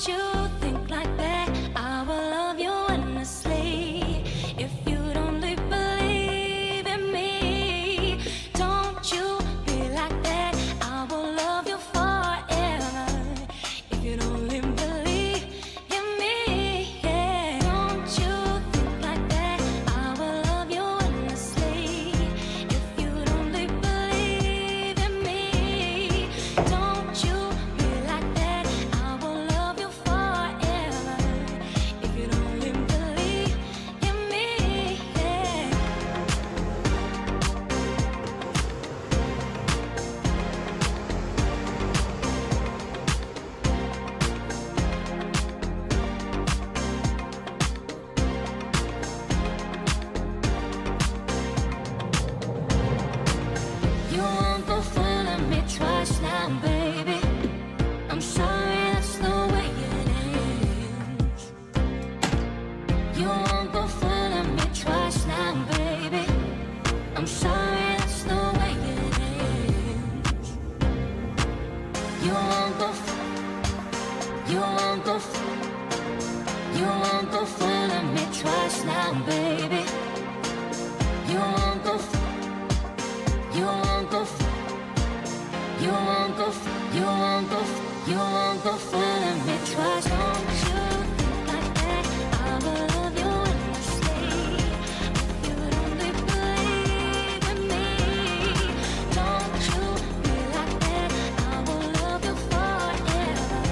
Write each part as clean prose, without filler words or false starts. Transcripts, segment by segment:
you think like that, I will love you endlessly. If you don't believe in me, don't you be like that, I will love you forever. If you don't believe in me, yeah. Don't you think like that, I will love you endlessly. If you don't believe in me, don't you be like that, I will love you forever. If you don't believe in me, yeah. You won't go fooling me twice now, baby. I'm sorry, that's the way it is. You won't go fooling me twice now, baby. I'm sorry, that's the way it is. You won't go, you won't go, you won't go fooling me twice now, baby. You won't go. You won't go, you won't go, you won't go, you won't go fooling me twice. Don't you think like that, I will love you endlessly. If you don't believe in me, don't you be like that, I will love you forever.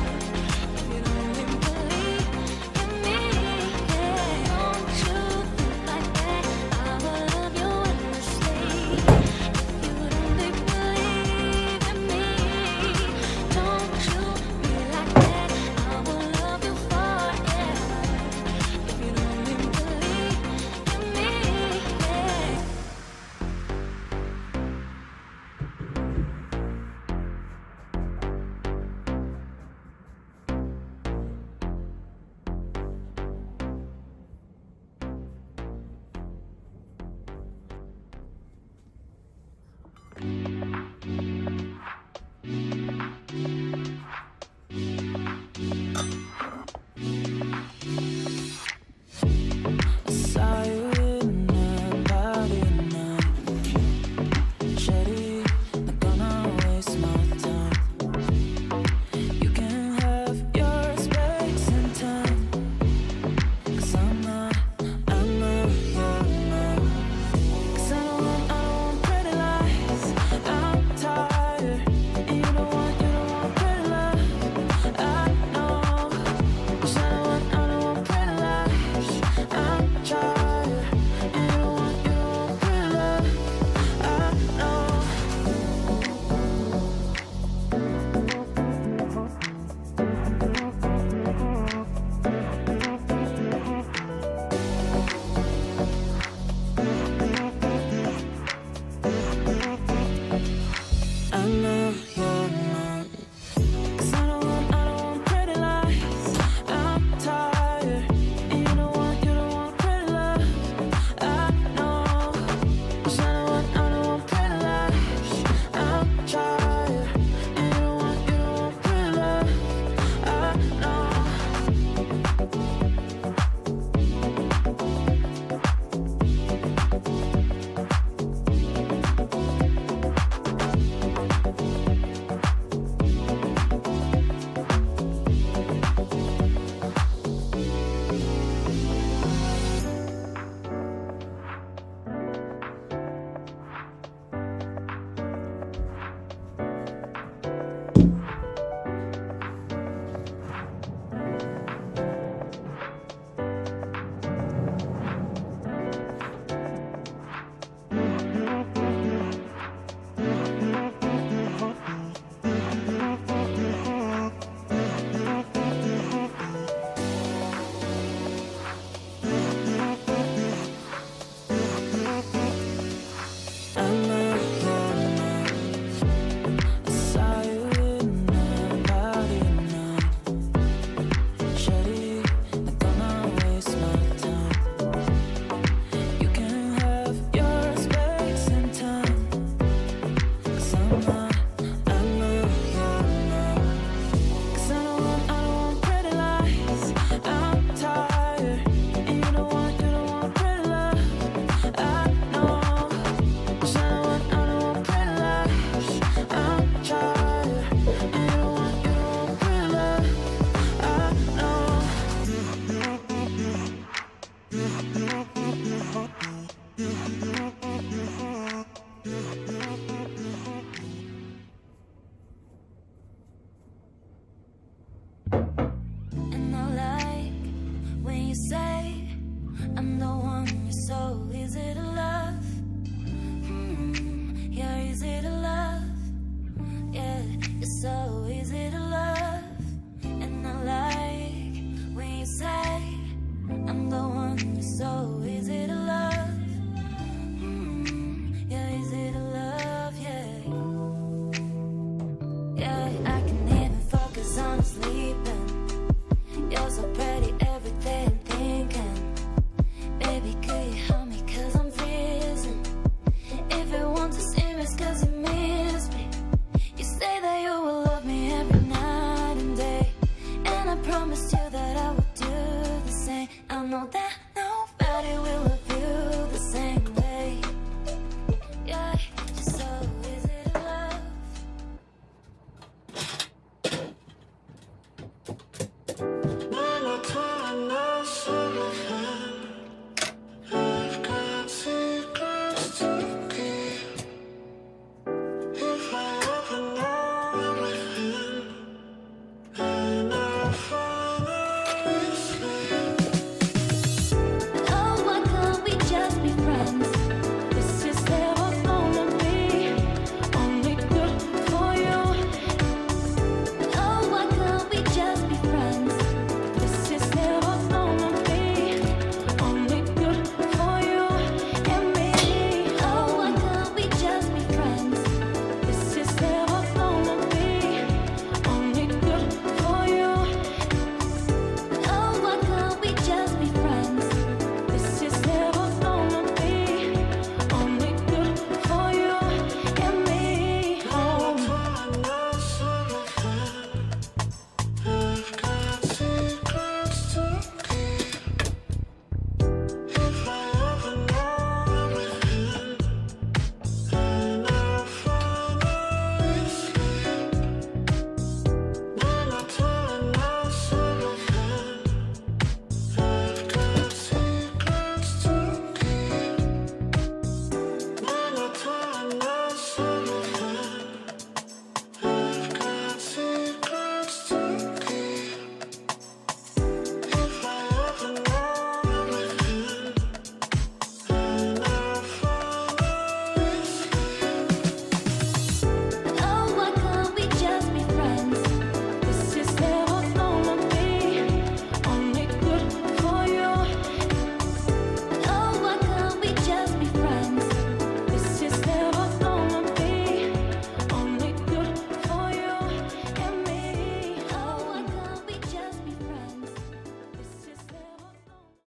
If you don't believe in me, yeah. Don't you think like that, I will love you endlessly. You don't believe in me, don't you be like that, I will love you I'm the one you're so easy to love. You're easy to love. Yeah, you're so easy to love. And I like when you say I'm the one you're so easy to love.